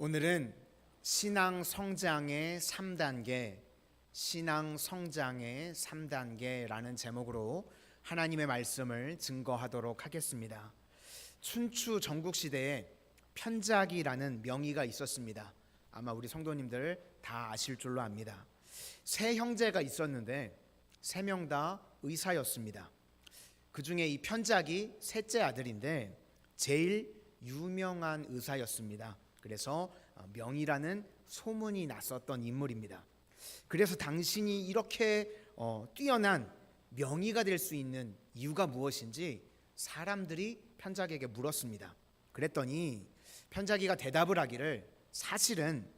오늘은 신앙 성장의 3단계, 신앙 성장의 3단계라는 제목으로 하나님의 말씀을 증거하도록 하겠습니다. 춘추 전국시대에 편작이라는 명의가 있었습니다. 아마 우리 성도님들 다 아실 줄로 압니다. 세 형제가 있었는데 세 명 다 의사였습니다. 그 중에 이 편작이 셋째 아들인데 제일 유명한 의사였습니다. 그래서 명이라는 소문이 났었던 인물입니다. 그래서 당신이 이렇게 뛰어난 명의가 될 수 있는 이유가 무엇인지 사람들이 편작에게 물었습니다. 그랬더니 편작이가 대답을 하기를 사실은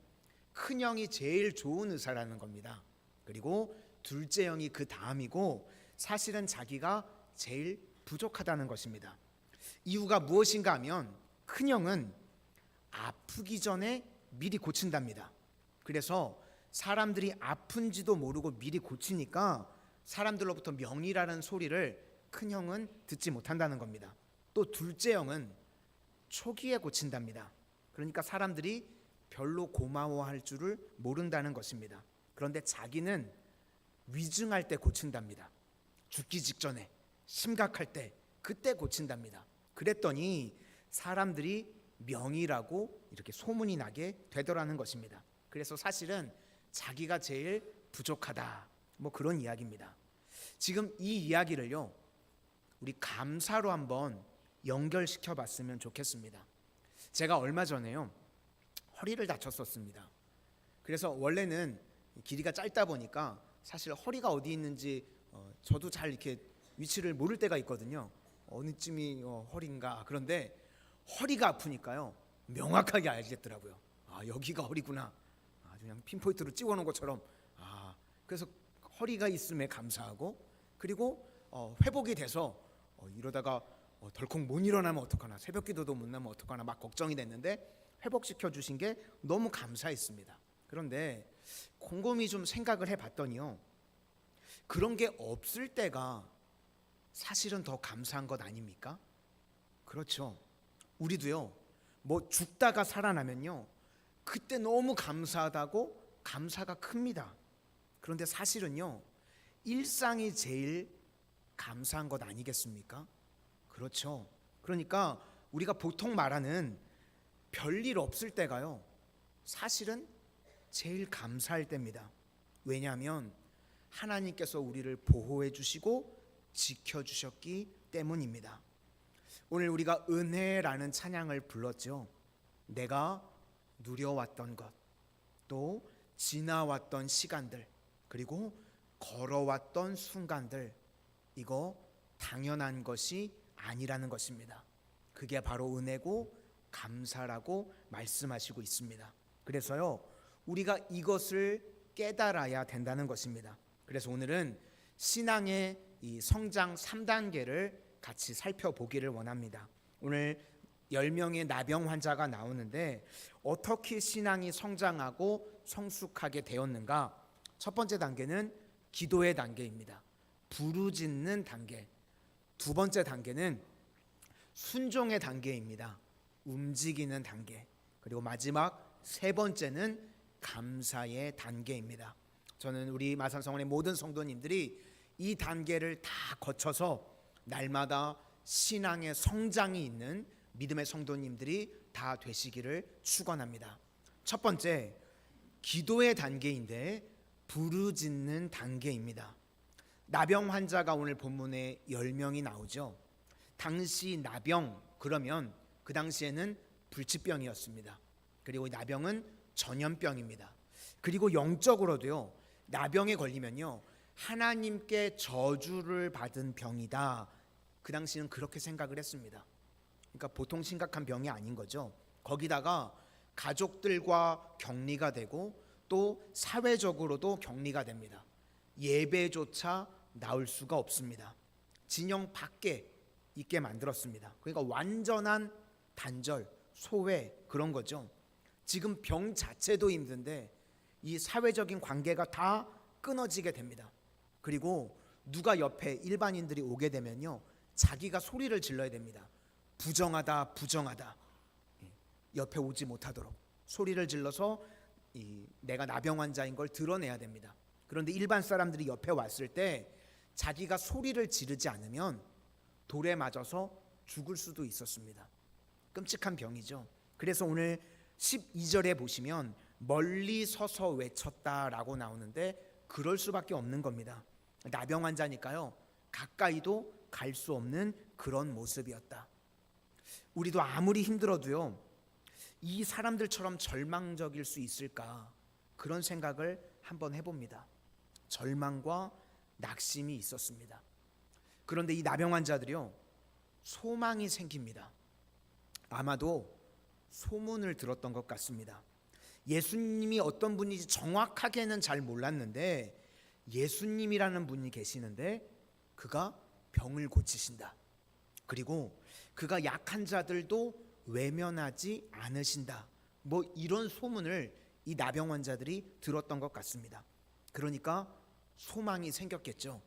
큰형이 제일 좋은 의사라는 겁니다. 그리고 둘째 형이 그 다음이고 사실은 자기가 제일 부족하다는 것입니다. 이유가 무엇인가 하면 큰형은 아프기 전에 미리 고친답니다. 그래서 사람들이 아픈지도 모르고 미리 고치니까 사람들로부터 명이라는 소리를 큰형은 듣지 못한다는 겁니다. 또 둘째 형은 초기에 고친답니다. 그러니까 사람들이 별로 고마워할 줄을 모른다는 것입니다. 그런데 자기는 위중할 때 고친답니다. 죽기 직전에, 심각할 때, 그때 고친답니다. 그랬더니 사람들이 명이라고 이렇게 소문이 나게 되더라는 것입니다. 그래서 사실은 자기가 제일 부족하다, 그런 이야기입니다. 지금 이 이야기를요, 우리 감사로 한번 연결시켜 봤으면 좋겠습니다. 제가 얼마 전에요, 허리를 다쳤었습니다. 그래서 원래는 길이가 짧다 보니까 사실 허리가 어디 있는지 저도 잘 이렇게 위치를 모를 때가 있거든요. 어느 쯤이 허리인가. 그런데 허리가 아프니까요, 명확하게 알겠더라고요. 여기가 허리구나. 아주 그냥 핀포인트로 찍어놓은 것처럼. 그래서 허리가 있음에 감사하고, 그리고 회복이 돼서 이러다가 덜컥 못 일어나면 어떡하나, 새벽기도도 못 나면 어떡하나 막 걱정이 됐는데 회복시켜 주신 게 너무 감사했습니다. 그런데 곰곰이 좀 생각을 해봤더니요, 그런 게 없을 때가 사실은 더 감사한 것 아닙니까? 그렇죠. 우리도요, 죽다가 살아나면요, 그때 너무 감사하다고 감사가 큽니다. 그런데 사실은요, 일상이 제일 감사한 것 아니겠습니까? 그렇죠. 그러니까 우리가 보통 말하는 별일 없을 때가요, 사실은 제일 감사할 때입니다. 왜냐하면 하나님께서 우리를 보호해 주시고 지켜 주셨기 때문입니다. 오늘 우리가 은혜라는 찬양을 불렀죠. 내가 누려왔던 것, 또 지나왔던 시간들, 그리고 걸어왔던 순간들, 이거 당연한 것이 아니라는 것입니다. 그게 바로 은혜고 감사라고 말씀하시고 있습니다. 그래서요, 우리가 이것을 깨달아야 된다는 것입니다. 그래서 오늘은 신앙의 이 성장 3단계를 같이 살펴보기를 원합니다. 오늘 10명의 나병 환자가 나오는데 어떻게 신앙이 성장하고 성숙하게 되었는가? 첫 번째 단계는 기도의 단계입니다. 부르짖는 단계. 두 번째 단계는 순종의 단계입니다. 움직이는 단계. 그리고 마지막 세 번째는 감사의 단계입니다. 저는 우리 마산성원의 모든 성도님들이 이 단계를 다 거쳐서 날마다 신앙의 성장이 있는 믿음의 성도님들이 다 되시기를 축원합니다. 첫 번째, 기도의 단계인데 부르짖는 단계입니다. 나병 환자가 오늘 본문에 10명이 나오죠. 당시 나병, 그러면 그 당시에는 불치병이었습니다. 그리고 나병은 전염병입니다. 그리고 영적으로도요, 나병에 걸리면요, 하나님께 저주를 받은 병이다. 그 당시는 그렇게 생각을 했습니다. 그러니까 보통 심각한 병이 아닌 거죠. 거기다가 가족들과 격리가 되고 또 사회적으로도 격리가 됩니다. 예배조차 나올 수가 없습니다. 진영 밖에 있게 만들었습니다. 그러니까 완전한 단절, 소외, 그런 거죠. 지금 병 자체도 힘든데 이 사회적인 관계가 다 끊어지게 됩니다. 그리고 누가 옆에 일반인들이 오게 되면요, 자기가 소리를 질러야 됩니다. 부정하다, 부정하다. 옆에 오지 못하도록. 소리를 질러서 내가 나병 환자인 걸 드러내야 됩니다. 그런데 일반 사람들이 옆에 왔을 때 자기가 소리를 지르지 않으면 돌에 맞아서 죽을 수도 있었습니다. 끔찍한 병이죠. 그래서 오늘 12절에 보시면 멀리 서서 외쳤다라고 나오는데 그럴 수밖에 없는 겁니다. 나병 환자니까요. 가까이도 갈 수 없는 그런 모습이었다. 우리도 아무리 힘들어도요. 이 사람들처럼 절망적일 수 있을까? 그런 생각을 한번 해봅니다. 절망과 낙심이 있었습니다. 그런데 이 나병 환자들이요. 소망이 생깁니다. 아마도 소문을 들었던 것 같습니다. 예수님이 어떤 분인지 정확하게는 잘 몰랐는데 예수님이라는 분이 계시는데 그가 병을 고치신다. 그리고 그가 약한 자들도 외면하지 않으신다. 뭐 이런 소문을 이 나병 환자들이 들었던 것 같습니다. 그러니까 소망이 생겼겠죠.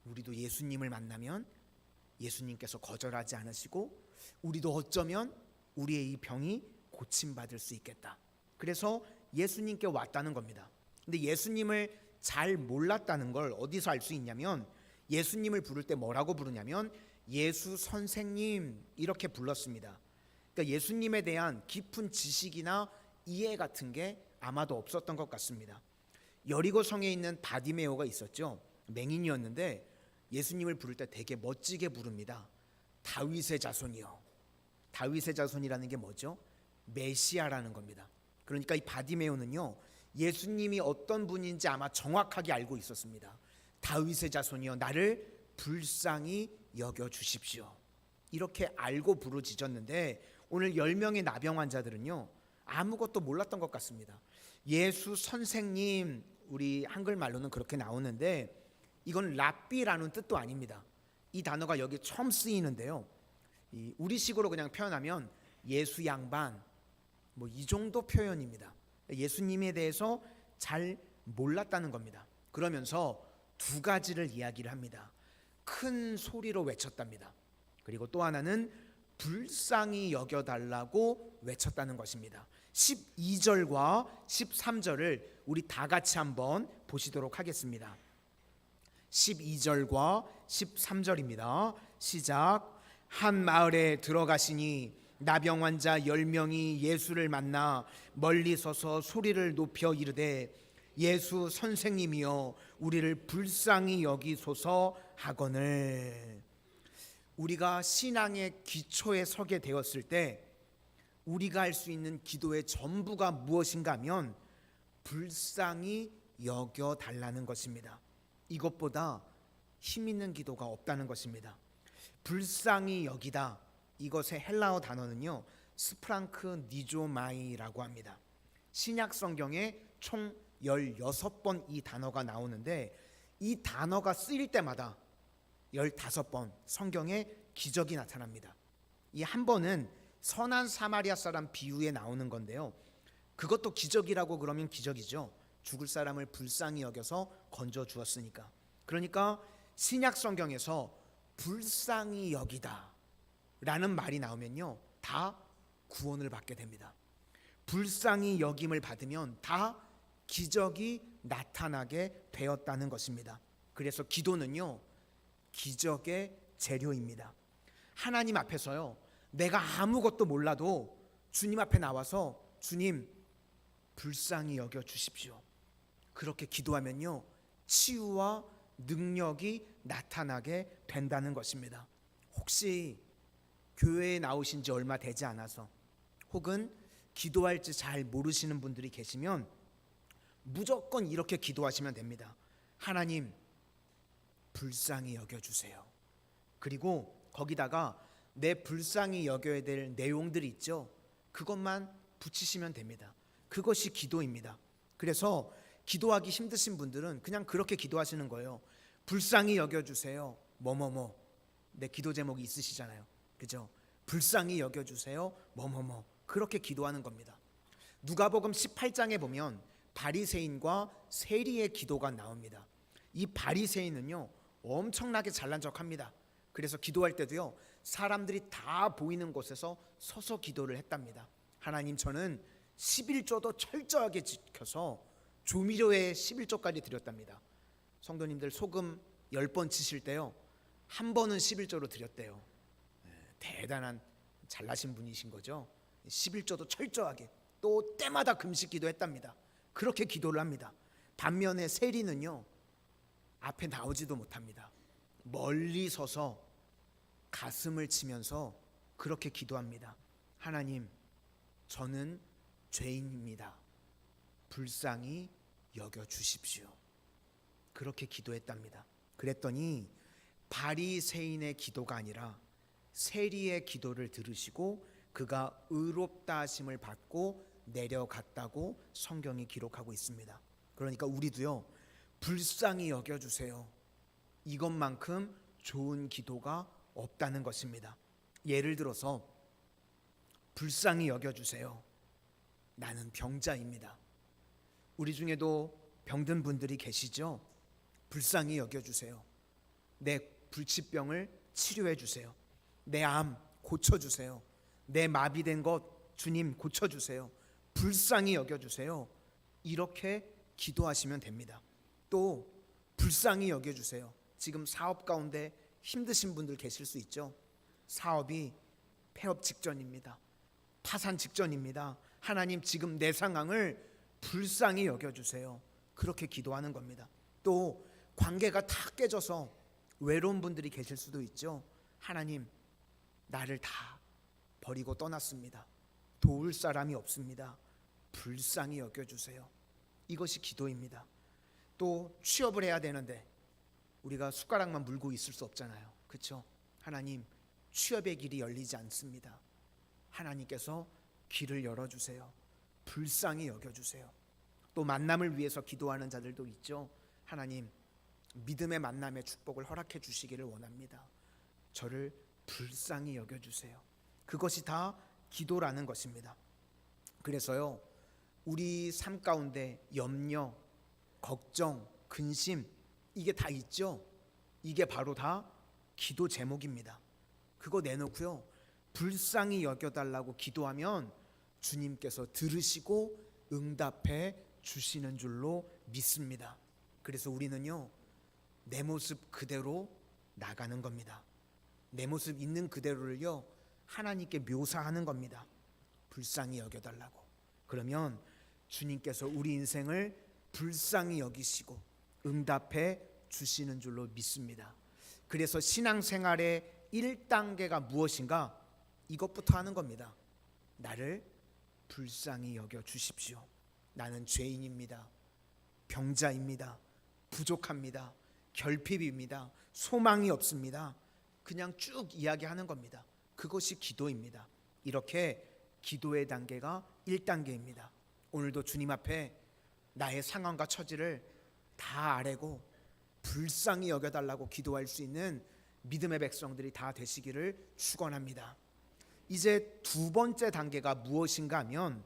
우리도 예수님을 만나면 예수님께서 거절하지 않으시고 우리도 어쩌면 우리의 이 병이 고침받을 수 있겠다. 그래서 예수님께 왔다는 겁니다. 근데 예수님을 잘 몰랐다는 걸 어디서 알 수 있냐면 예수님을 부를 때 뭐라고 부르냐면 예수 선생님 이렇게 불렀습니다. 그러니까 예수님에 대한 깊은 지식이나 이해 같은 게 아마도 없었던 것 같습니다. 여리고 성에 있는 바디메오가 있었죠. 맹인이었는데 예수님을 부를 때 되게 멋지게 부릅니다. 다윗의 자손이요. 다윗의 자손이라는 게 뭐죠? 메시아라는 겁니다. 그러니까 이 바디메오는요. 예수님이 어떤 분인지 아마 정확하게 알고 있었습니다. 다윗의 자손이여 나를 불쌍히 여겨주십시오. 이렇게 알고 부르짖었는데 오늘 10명의 나병 환자들은요. 아무것도 몰랐던 것 같습니다. 예수 선생님 우리 한글말로는 그렇게 나오는데 이건 랍비라는 뜻도 아닙니다. 이 단어가 여기 처음 쓰이는데요. 우리식으로 그냥 표현하면 예수 양반 뭐 이 정도 표현입니다. 예수님에 대해서 잘 몰랐다는 겁니다. 그러면서 두 가지를 이야기를 합니다. 큰 소리로 외쳤답니다. 그리고 또 하나는 불쌍히 여겨달라고 외쳤다는 것입니다. 12절과 13절을 우리 다 같이 한번 보시도록 하겠습니다. 12절과 13절입니다. 시작. 한 마을에 들어가시니 나병 환자 10명이 예수를 만나 멀리 서서 소리를 높여 이르되 예수 선생님이여 우리를 불쌍히 여기소서 하거늘. 우리가 신앙의 기초에 서게 되었을 때 우리가 할 수 있는 기도의 전부가 무엇인가 하면 불쌍히 여겨달라는 것입니다. 이것보다 힘 있는 기도가 없다는 것입니다. 불쌍히 여기다, 이것의 헬라어 단어는요 스프랑크 니조마이라고 합니다. 신약 성경에 총 16번 이 단어가 나오는데 이 단어가 쓰일 때마다 15번 성경에 기적이 나타납니다. 이 한 번은 선한 사마리아 사람 비유에 나오는 건데요. 그것도 기적이라고 그러면 기적이죠. 죽을 사람을 불쌍히 여겨서 건져 주었으니까. 그러니까 신약 성경에서 불쌍히 여기다 라는 말이 나오면요 다 구원을 받게 됩니다. 불쌍히 여김을 받으면 다 기적이 나타나게 되었다는 것입니다. 그래서 기도는요 기적의 재료입니다. 하나님 앞에서요 내가 아무것도 몰라도 주님 앞에 나와서 주님 불쌍히 여겨 주십시오. 그렇게 기도하면요 치유와 능력이 나타나게 된다는 것입니다. 혹시 교회에 나오신 지 얼마 되지 않아서 혹은 기도할지 잘 모르시는 분들이 계시면 무조건 이렇게 기도하시면 됩니다. 하나님 불쌍히 여겨주세요. 그리고 거기다가 내 불쌍히 여겨야 될 내용들이 있죠. 그것만 붙이시면 됩니다. 그것이 기도입니다. 그래서 기도하기 힘드신 분들은 그냥 그렇게 기도하시는 거예요. 불쌍히 여겨주세요. 뭐뭐뭐. 내 기도 제목이 있으시잖아요. 그죠? 불쌍히 여겨주세요. 뭐뭐뭐. 그렇게 기도하는 겁니다. 누가복음 18장에 보면 바리새인과 세리의 기도가 나옵니다. 이 바리새인은요 엄청나게 잘난 척합니다. 그래서 기도할 때도요 사람들이 다 보이는 곳에서 서서 기도를 했답니다. 하나님 저는 11조도 철저하게 지켜서 조미료에 11조까지 드렸답니다. 성도님들 소금 10번 치실 때요, 한 번은 11조로 드렸대요. 대단한 잘나신 분이신 거죠. 11조도 철저하게, 또 때마다 금식 기도했답니다. 그렇게 기도를 합니다. 반면에 세리는요, 앞에 나오지도 못합니다. 멀리 서서 가슴을 치면서 그렇게 기도합니다. 하나님, 저는 죄인입니다. 불쌍히 여겨 주십시오. 그렇게 기도했답니다. 그랬더니 바리새인의 기도가 아니라 세리의 기도를 들으시고 그가 의롭다 하심을 받고 내려갔다고 성경이 기록하고 있습니다. 그러니까 우리도요, 불쌍히 여겨주세요, 이것만큼 좋은 기도가 없다는 것입니다. 예를 들어서 불쌍히 여겨주세요, 나는 병자입니다. 우리 중에도 병든 분들이 계시죠? 불쌍히 여겨주세요. 내 불치병을 치료해 주세요. 내 암 고쳐주세요. 내 마비된 것 주님 고쳐주세요. 불쌍히 여겨주세요. 이렇게 기도하시면 됩니다. 또 불쌍히 여겨주세요. 지금 사업 가운데 힘드신 분들 계실 수 있죠. 사업이 폐업 직전입니다. 파산 직전입니다. 하나님, 지금 내 상황을 불쌍히 여겨주세요. 그렇게 기도하는 겁니다. 또 관계가 다 깨져서 외로운 분들이 계실 수도 있죠. 하나님, 나를 다 버리고 떠났습니다. 도울 사람이 없습니다. 불쌍히 여겨주세요. 이것이 기도입니다. 또 취업을 해야 되는데 우리가 숟가락만 물고 있을 수 없잖아요. 그렇죠? 하나님, 취업의 길이 열리지 않습니다. 하나님께서 길을 열어주세요. 불쌍히 여겨주세요. 또 만남을 위해서 기도하는 자들도 있죠. 하나님, 믿음의 만남의 축복을 허락해 주시기를 원합니다. 저를 불쌍히 여겨주세요. 그것이 다 기도라는 것입니다. 그래서요, 우리 삶 가운데 염려, 걱정, 근심, 이게 다 있죠. 이게 바로 다 기도 제목입니다. 그거 내놓고요, 불쌍히 여겨달라고 기도하면 주님께서 들으시고 응답해 주시는 줄로 믿습니다. 그래서 우리는요, 내 모습 그대로 나가는 겁니다. 내 모습 있는 그대로를요, 하나님께 묘사하는 겁니다. 불쌍히 여겨달라고. 그러면 주님께서 우리 인생을 불쌍히 여기시고 응답해 주시는 줄로 믿습니다. 그래서 신앙생활의 1단계가 무엇인가? 이것부터 하는 겁니다. 나를 불쌍히 여겨 주십시오. 나는 죄인입니다. 병자입니다. 부족합니다. 결핍입니다. 소망이 없습니다. 그냥 쭉 이야기하는 겁니다. 그것이 기도입니다. 이렇게 기도의 단계가 1단계입니다. 오늘도 주님 앞에 나의 상황과 처지를 다 아뢰고 불쌍히 여겨달라고 기도할 수 있는 믿음의 백성들이 다 되시기를 축원합니다. 이제 두 번째 단계가 무엇인가 하면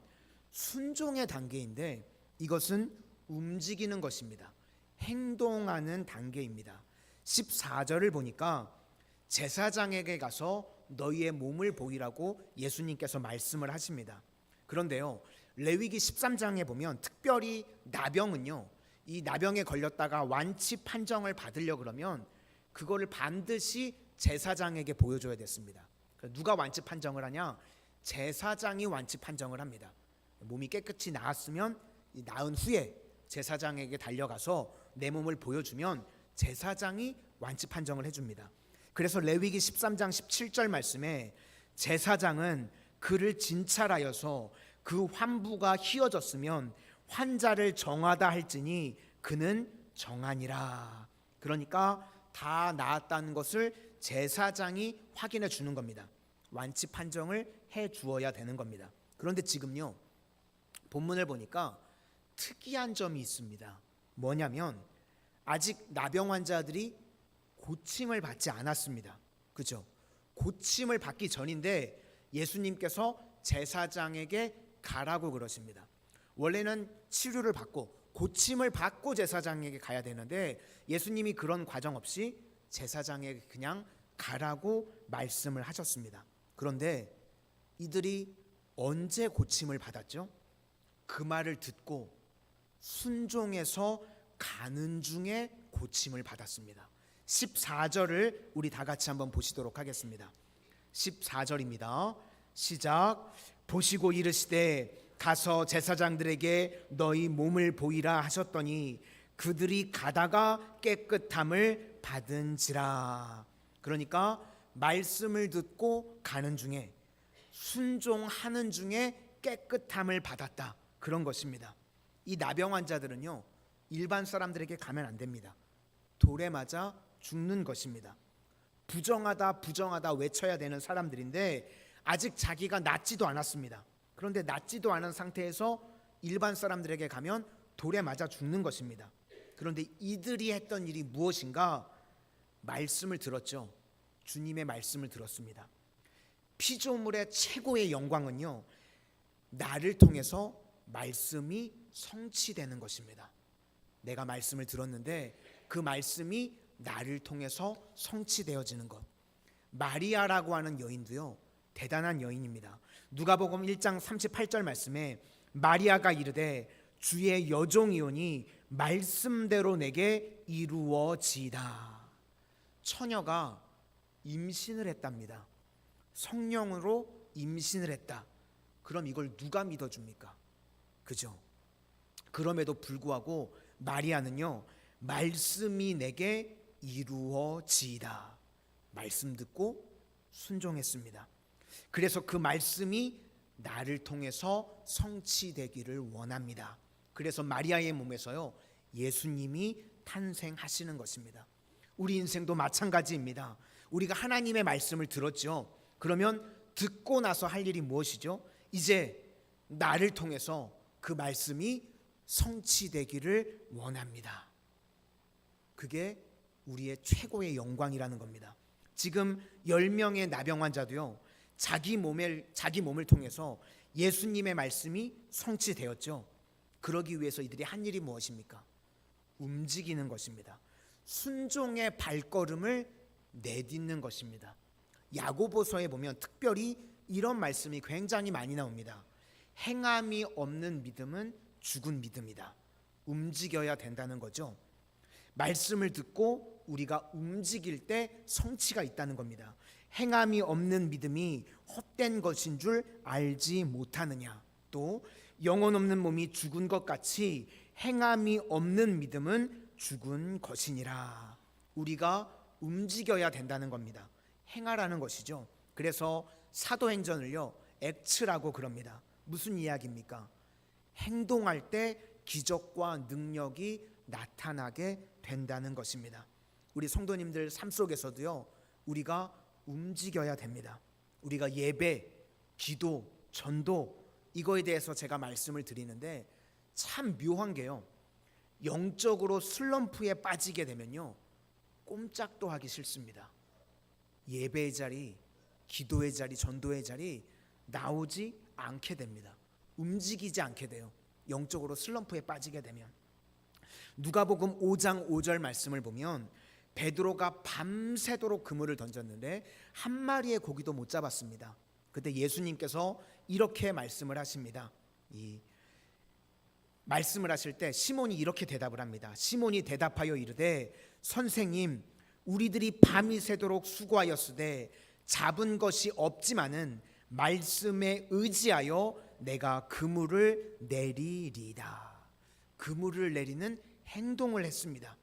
순종의 단계인데, 이것은 움직이는 것입니다. 행동하는 단계입니다. 14절을 보니까 제사장에게 가서 너희의 몸을 보이라고 예수님께서 말씀을 하십니다. 그런데요, 레위기 13장에 보면 특별히 나병은요, 이 나병에 걸렸다가 완치 판정을 받으려 그러면 그거를 반드시 제사장에게 보여줘야 됐습니다. 누가 완치 판정을 하냐? 제사장이 완치 판정을 합니다. 몸이 깨끗이 나았으면 나은 후에 제사장에게 달려가서 내 몸을 보여주면 제사장이 완치 판정을 해줍니다. 그래서 레위기 13장 17절 말씀에 제사장은 그를 진찰하여서 그 환부가 희어졌으면 환자를 정하다 할지니 그는 정하니라. 그러니까 다 나았다는 것을 제사장이 확인해 주는 겁니다. 완치 판정을 해 주어야 되는 겁니다. 그런데 지금요, 본문을 보니까 특이한 점이 있습니다. 뭐냐면 아직 나병 환자들이 고침을 받지 않았습니다. 그죠? 고침을 받기 전인데 예수님께서 제사장에게 가라고 그러십니다. 원래는 치료를 받고 고침을 받고 제사장에게 가야 되는데 예수님이 그런 과정 없이 제사장에게 그냥 가라고 말씀을 하셨습니다. 그런데 이들이 언제 고침을 받았죠? 그 말을 듣고 순종해서 가는 중에 고침을 받았습니다. 14절을 우리 다 같이 한번 보시도록 하겠습니다. 14절입니다. 시작. 보시고 이르시되 가서 제사장들에게 너희 몸을 보이라 하셨더니 그들이 가다가 깨끗함을 받은지라. 그러니까 말씀을 듣고 가는 중에, 순종하는 중에 깨끗함을 받았다, 그런 것입니다. 이 나병 환자들은요, 일반 사람들에게 가면 안 됩니다. 돌에 맞아 죽는 것입니다. 부정하다 부정하다 외쳐야 되는 사람들인데 아직 자기가 낫지도 않았습니다. 그런데 낫지도 않은 상태에서 일반 사람들에게 가면 돌에 맞아 죽는 것입니다. 그런데 이들이 했던 일이 무엇인가? 말씀을 들었죠. 주님의 말씀을 들었습니다. 피조물의 최고의 영광은요, 나를 통해서 말씀이 성취되는 것입니다. 내가 말씀을 들었는데 그 말씀이 나를 통해서 성취되어지는 것. 마리아라고 하는 여인도요, 대단한 여인입니다. 누가복음 1장 38절 말씀에 마리아가 이르되 주의 여종이오니 말씀대로 내게 이루어지이다. 처녀가 임신을 했답니다. 성령으로 임신을 했다. 그럼 이걸 누가 믿어줍니까? 그죠? 그럼에도 불구하고 마리아는요, 말씀이 내게 이루어지이다. 말씀 듣고 순종했습니다. 그래서 그 말씀이 나를 통해서 성취되기를 원합니다. 그래서 마리아의 몸에서요, 예수님이 탄생하시는 것입니다. 우리 인생도 마찬가지입니다. 우리가 하나님의 말씀을 들었죠. 그러면 듣고 나서 할 일이 무엇이죠? 이제 나를 통해서 그 말씀이 성취되기를 원합니다. 그게 우리의 최고의 영광이라는 겁니다. 지금 10명의 나병 환자도요, 자기 몸을 통해서 예수님의 말씀이 성취되었죠. 그러기 위해서 이들이 한 일이 무엇입니까? 움직이는 것입니다. 순종의 발걸음을 내딛는 것입니다. 야고보서에 보면 특별히 이런 말씀이 굉장히 많이 나옵니다. 행함이 없는 믿음은 죽은 믿음이다. 움직여야 된다는 거죠. 말씀을 듣고 우리가 움직일 때 성취가 있다는 겁니다. 행함이 없는 믿음이 헛된 것인 줄 알지 못하느냐. 또 영혼 없는 몸이 죽은 것 같이 행함이 없는 믿음은 죽은 것이니라. 우리가 움직여야 된다는 겁니다. 행하라는 것이죠. 그래서 사도행전을요, 액츠라고 그럽니다. 무슨 이야기입니까? 행동할 때 기적과 능력이 나타나게 된다는 것입니다. 우리 성도님들 삶 속에서도요, 우리가 움직여야 됩니다. 우리가 예배, 기도, 전도, 이거에 대해서 제가 말씀을 드리는데 참 묘한 게요, 영적으로 슬럼프에 빠지게 되면요, 꼼짝도 하기 싫습니다. 예배의 자리, 기도의 자리, 전도의 자리 나오지 않게 됩니다. 움직이지 않게 돼요. 영적으로 슬럼프에 빠지게 되면. 누가복음 5장 5절 말씀을 보면 베드로가 밤새도록 그물을 던졌는데 한 마리의 고기도 못 잡았습니다. 그때 예수님께서 이렇게 말씀을 하십니다. 이 말씀을 하실 때 시몬이 이렇게 대답을 합니다. 시몬이 대답하여 이르되 선생님, 우리들이 밤이 새도록 수고하였으되 잡은 것이 없지만은 말씀에 의지하여 내가 그물을 내리리다. 그물을 내리는 행동을 했습니다.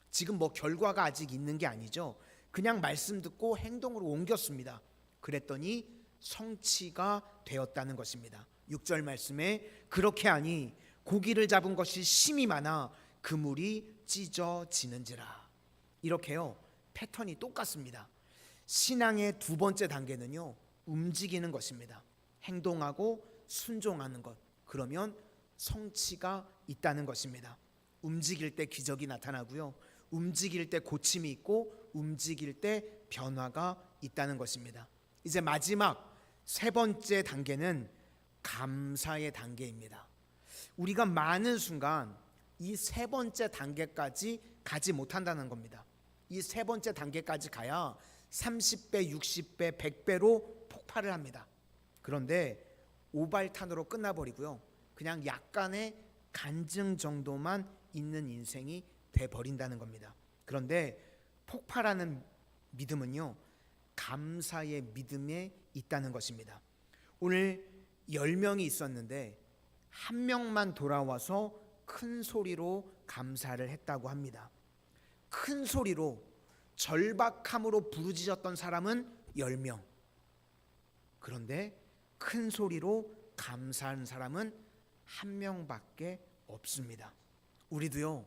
지금 뭐 결과가 아직 있는 게 아니죠. 그냥 말씀 듣고 행동으로 옮겼습니다. 그랬더니 성취가 되었다는 것입니다. 6절 말씀에 그렇게 하니 고기를 잡은 것이 심이 많아 그물이 찢어지는지라. 이렇게요, 패턴이 똑같습니다. 신앙의 두 번째 단계는요, 움직이는 것입니다. 행동하고 순종하는 것. 그러면 성취가 있다는 것입니다. 움직일 때 기적이 나타나고요, 움직일 때 고침이 있고 움직일 때 변화가 있다는 것입니다. 이제 마지막 세 번째 단계는 감사의 단계입니다. 우리가 많은 순간 이 세 번째 단계까지 가지 못한다는 겁니다. 이 세 번째 단계까지 가야 30배, 60배, 100배로 폭발을 합니다. 그런데 오발탄으로 끝나버리고요, 그냥 약간의 간증 정도만 있는 인생이 돼 버린다는 겁니다. 그런데 폭발하는 믿음은요, 감사의 믿음에 있다는 것입니다. 오늘 10명이 있었는데 한 명만 돌아와서 큰 소리로 감사를 했다고 합니다. 큰 소리로 절박함으로 부르짖었던 사람은 10명. 그런데 큰 소리로 감사한 사람은 한 명밖에 없습니다. 우리도요,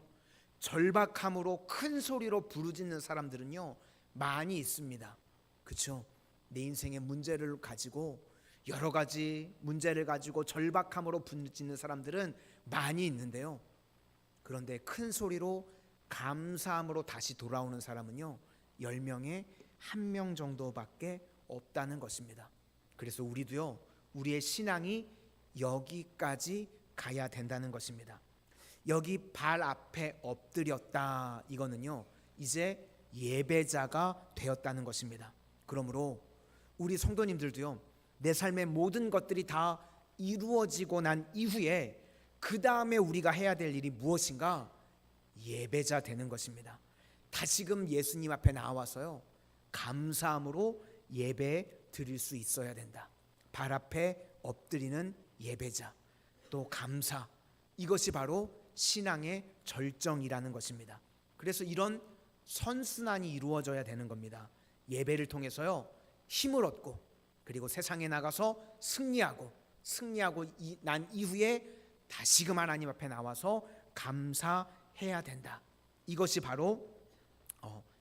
절박함으로 큰 소리로 부르짖는 사람들은요 많이 있습니다. 그렇죠? 내 인생의 문제를 가지고, 여러 가지 문제를 가지고 절박함으로 부르짖는 사람들은 많이 있는데요, 그런데 큰 소리로 감사함으로 다시 돌아오는 사람은요 10명에 1명 정도밖에 없다는 것입니다. 그래서 우리도요, 우리의 신앙이 여기까지 가야 된다는 것입니다. 여기 발 앞에 엎드렸다, 이거는요 이제 예배자가 되었다는 것입니다. 그러므로 우리 성도님들도요, 내 삶의 모든 것들이 다 이루어지고 난 이후에 그 다음에 우리가 해야 될 일이 무엇인가? 예배자 되는 것입니다. 다시금 예수님 앞에 나와서요 감사함으로 예배 드릴 수 있어야 된다. 발 앞에 엎드리는 예배자, 또 감사, 이것이 바로 신앙의 절정이라는 것입니다. 그래서 이런 선순환이 이루어져야 되는 겁니다. 예배를 통해서요 힘을 얻고, 그리고 세상에 나가서 승리하고 난 이후에 다시금 하나님 앞에 나와서 감사해야 된다. 이것이 바로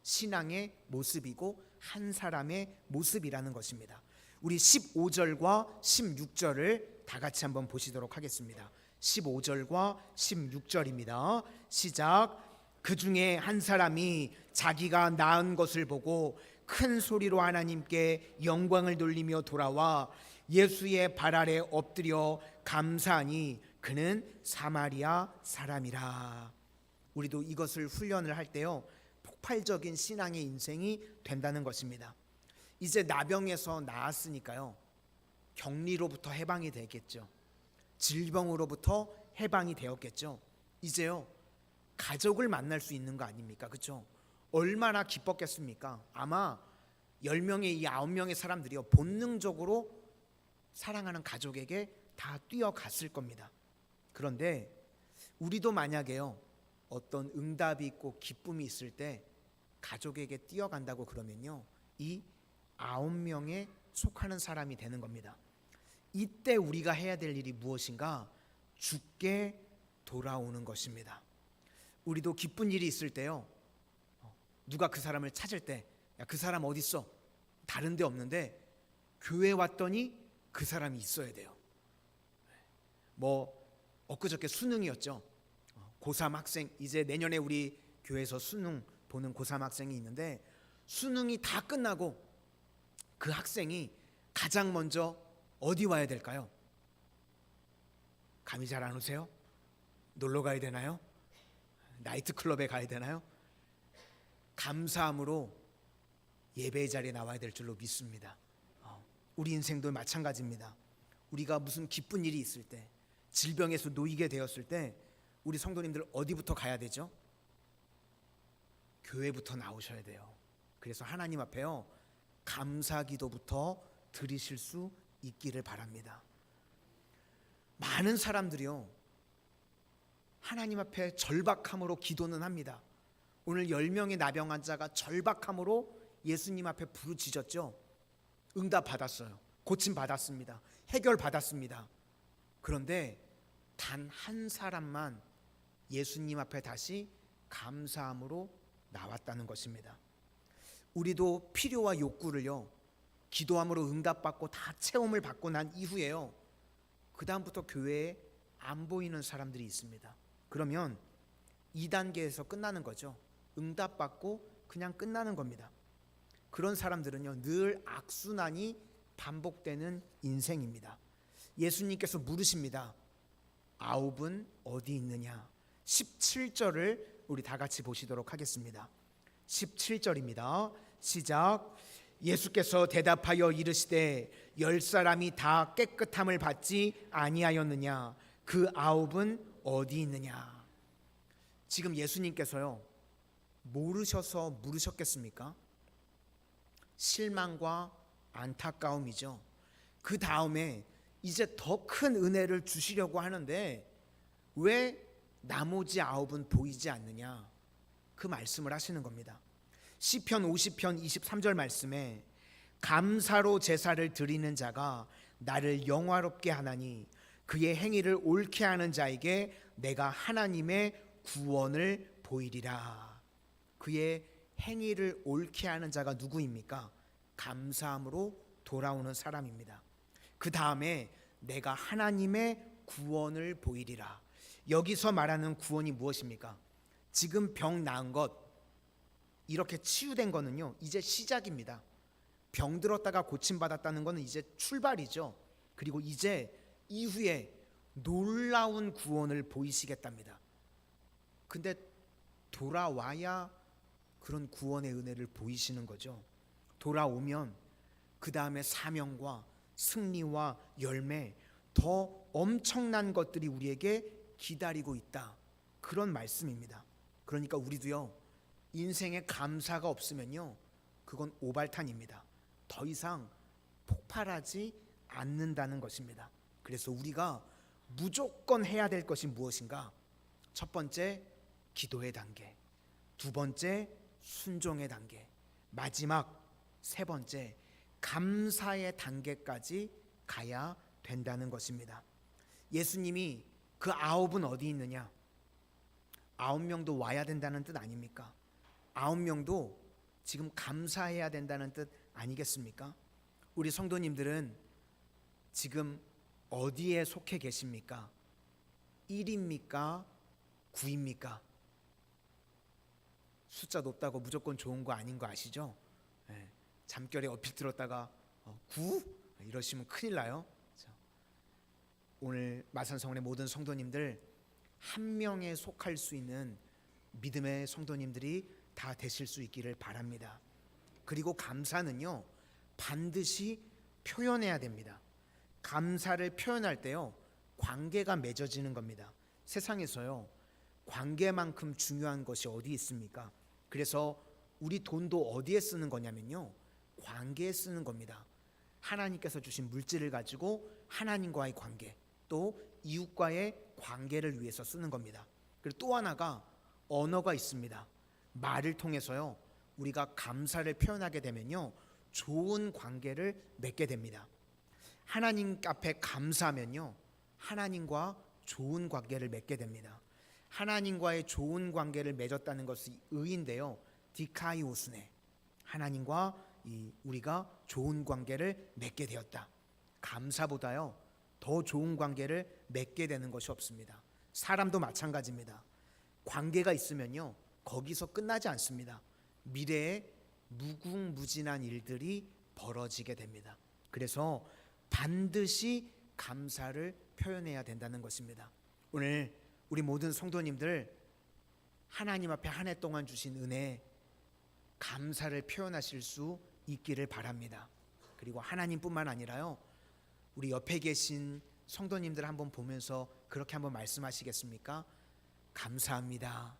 신앙의 모습이고 한 사람의 모습이라는 것입니다. 우리 15절과 16절을 다 같이 한번 보시도록 하겠습니다. 15절과 16절입니다. 시작. 그 중에 한 사람이 자기가 낳은 것을 보고 큰 소리로 하나님께 영광을 돌리며 돌아와 예수의 발 아래 엎드려 감사하니 그는 사마리아 사람이라. 우리도 이것을 훈련을 할 때요 폭발적인 신앙의 인생이 된다는 것입니다. 이제 나병에서 나았으니까요 격리로부터 해방이 되겠죠. 질병으로부터 해방이 되었겠죠. 이제요 가족을 만날 수 있는 거 아닙니까? 그렇죠? 얼마나 기뻤겠습니까? 아마 10명의 이 9명의 사람들이요 본능적으로 사랑하는 가족에게 다 뛰어갔을 겁니다. 그런데 우리도 만약에요 어떤 응답이 있고 기쁨이 있을 때 가족에게 뛰어간다고 그러면요 이 9명에 속하는 사람이 되는 겁니다. 이때 우리가 해야 될 일이 무엇인가? 주께 돌아오는 것입니다. 우리도 기쁜 일이 있을 때요 누가 그 사람을 찾을 때, 야, 그 사람 어디 있어? 다른 데 없는데 교회 왔더니 그 사람이 있어야 돼요. 엊그저께 수능이었죠. 고3 학생, 이제 내년에 우리 교회에서 수능 보는 고3 학생이 있는데 수능이 다 끝나고 그 학생이 가장 먼저 어디 와야 될까요? 감이 잘 안 오세요? 놀러 가야 되나요? 나이트클럽에 가야 되나요? 감사함으로 예배의 자리에 나와야 될 줄로 믿습니다. 우리 인생도 마찬가지입니다. 우리가 무슨 기쁜 일이 있을 때, 질병에서 놓이게 되었을 때 우리 성도님들 어디부터 가야 되죠? 교회부터 나오셔야 돼요. 그래서 하나님 앞에요 감사기도부터 드리실 수 있기를 바랍니다. 많은 사람들이요 하나님 앞에 절박함으로 기도는 합니다. 오늘 10명의 나병 환자가 절박함으로 예수님 앞에 부르짖었죠. 응답 받았어요. 고침 받았습니다. 해결 받았습니다. 그런데 단 한 사람만 예수님 앞에 다시 감사함으로 나왔다는 것입니다. 우리도 필요와 욕구를요 기도함으로 응답받고 다 체험을 받고 난 이후에요 그 다음부터 교회에 안 보이는 사람들이 있습니다. 그러면 2단계에서 끝나는 거죠. 응답받고 그냥 끝나는 겁니다. 그런 사람들은요 늘 악순환이 반복되는 인생입니다. 예수님께서 물으십니다. 9은 어디 있느냐? 17절을 우리 다 같이 보시도록 하겠습니다. 17절입니다. 시작. 예수께서 대답하여 이르시되 10사람이 다 깨끗함을 받지 아니하였느냐? 그 아홉은 어디 있느냐? 지금 예수님께서요, 모르셔서 물으셨겠습니까? 실망과 안타까움이죠. 그 다음에 이제 더 큰 은혜를 주시려고 하는데 왜 나머지 아홉은 보이지 않느냐? 그 말씀을 하시는 겁니다. 시편 50편 23절 말씀에 감사로 제사를 드리는 자가 나를 영화롭게 하나니 그의 행위를 옳게 하는 자에게 내가 하나님의 구원을 보이리라. 그의 행위를 옳게 하는 자가 누구입니까? 감사함으로 돌아오는 사람입니다. 그 다음에 내가 하나님의 구원을 보이리라. 여기서 말하는 구원이 무엇입니까? 지금 병 나은 것, 이렇게 치유된 거는요, 이제 시작입니다. 병 들었다가 고침받았다는 것은 이제 출발이죠. 그리고 이제 이후에 놀라운 구원을 보이시겠답니다. 근데 돌아와야 그런 구원의 은혜를 보이시는 거죠. 돌아오면 그 다음에 사명과 승리와 열매, 더 엄청난 것들이 우리에게 기다리고 있다. 그런 말씀입니다. 그러니까 우리도요, 인생에 감사가 없으면요, 그건 오발탄입니다. 더 이상 폭발하지 않는다는 것입니다. 그래서 우리가 무조건 해야 될 것이 무엇인가? 첫 번째, 기도의 단계. 두 번째, 순종의 단계. 마지막 세 번째, 감사의 단계까지 가야 된다는 것입니다. 예수님이 그 아홉은 어디 있느냐? 9명도 와야 된다는 뜻 아닙니까? 9명도 지금 감사해야 된다는 뜻 아니겠습니까? 우리 성도님들은 지금 어디에 속해 계십니까? 1입니까? 9입니까? 숫자 높다고 무조건 좋은 거 아닌 거 아시죠? 네. 잠결에 엎드렸다가 9? 이러시면 큰일 나요. 오늘 마산성원의 모든 성도님들 한 명에 속할 수 있는 믿음의 성도님들이 다 되실 수 있기를 바랍니다. 그리고 감사는요, 반드시 표현해야 됩니다. 감사를 표현할 때요, 관계가 맺어지는 겁니다. 세상에서요, 관계만큼 중요한 것이 어디 있습니까? 그래서 우리 돈도 어디에 쓰는 거냐면요, 관계에 쓰는 겁니다. 하나님께서 주신 물질을 가지고 하나님과의 관계, 또 이웃과의 관계를 위해서 쓰는 겁니다. 그리고 또 하나가 언어가 있습니다. 말을 통해서요, 우리가 감사를 표현하게 되면요, 좋은 관계를 맺게 됩니다. 하나님 앞에 감사하면요, 하나님과 좋은 관계를 맺게 됩니다. 하나님과의 좋은 관계를 맺었다는 것이 의인데요, 디카이오스네, 하나님과 우리가 좋은 관계를 맺게 되었다. 감사보다요, 더 좋은 관계를 맺게 되는 것이 없습니다. 사람도 마찬가지입니다. 관계가 있으면요, 거기서 끝나지 않습니다. 미래에 무궁무진한 일들이 벌어지게 됩니다. 그래서 반드시 감사를 표현해야 된다는 것입니다. 오늘 우리 모든 성도님들 하나님 앞에 한 해 동안 주신 은혜, 감사를 표현하실 수 있기를 바랍니다. 그리고 하나님뿐만 아니라요, 우리 옆에 계신 성도님들 한번 보면서 그렇게 한번 말씀하시겠습니까? 감사합니다.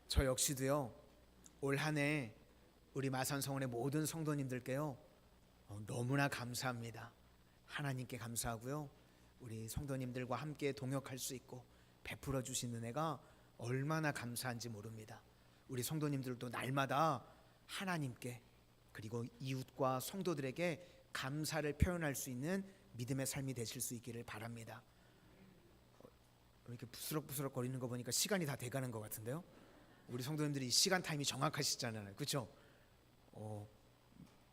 저 역시도요, 올 한 해 우리 마산성원의 모든 성도님들께요, 너무나 감사합니다. 하나님께 감사하고요, 우리 성도님들과 함께 동역할 수 있고 베풀어 주신 은혜가 얼마나 감사한지 모릅니다. 우리 성도님들도 날마다 하나님께 그리고 이웃과 성도들에게 감사를 표현할 수 있는 믿음의 삶이 되실 수 있기를 바랍니다. 이렇게 부스럭부스럭 거리는 거 보니까 시간이 다 돼가는 것 같은데요. 우리 성도님들이 시간 타임이 정확하시잖아요, 그렇죠?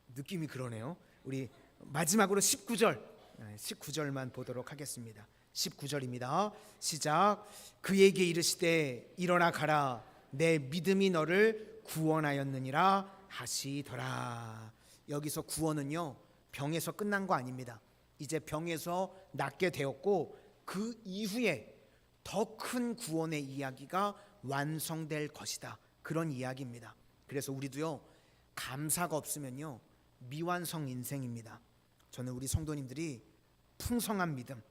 느낌이 그러네요. 우리 마지막으로 19절만 보도록 하겠습니다. 19절입니다. 시작. 그에게 이르시되 일어나 가라, 내 믿음이 너를 구원하였느니라 하시더라. 여기서 구원은요, 병에서 끝난 거 아닙니다. 이제 병에서 낫게 되었고 그 이후에 더 큰 구원의 이야기가 완성될 것이다. 그런 이야기입니다. 그래서 우리도요, 감사가 없으면요, 미완성 인생입니다. 저는 우리 성도님들이 풍성한 믿음,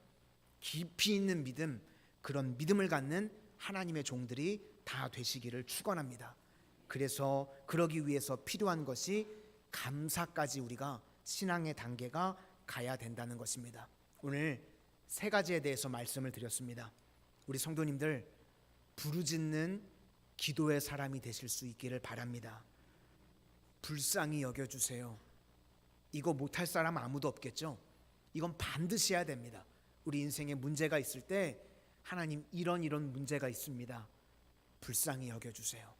깊이 있는 믿음, 그런 믿음을 갖는 하나님의 종들이 다 되시기를 축원합니다. 그래서 그러기 위해서 필요한 것이 감사까지 우리가 신앙의 단계가 가야 된다는 것입니다. 오늘 세 가지에 대해서 말씀을 드렸습니다. 우리 성도님들 부르짖는 기도의 사람이 되실 수 있기를 바랍니다. 불쌍히 여겨주세요. 이거 못할 사람 아무도 없겠죠? 이건 반드시 해야 됩니다. 우리 인생에 문제가 있을 때 하나님 이런 문제가 있습니다. 불쌍히 여겨주세요.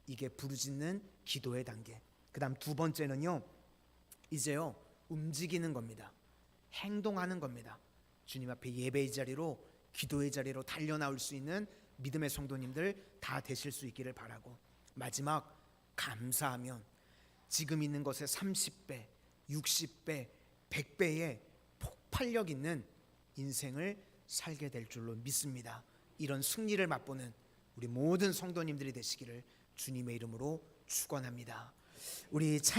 이게 부르짖는 기도의 단계. 그 다음 두 번째는요, 이제요 움직이는 겁니다. 행동하는 겁니다. 주님 앞에 예배의 자리로, 기도의 자리로 달려나올 수 있는 믿음의 성도님들 다 되실 수 있기를 바라고, 마지막 감사하면 지금 있는 것의 30배, 60배, 100배의 폭발력 있는 인생을 살게 될 줄로 믿습니다. 이런 승리를 맛보는 우리 모든 성도님들이 되시기를 주님의 이름으로 축원합니다. 우리 찬양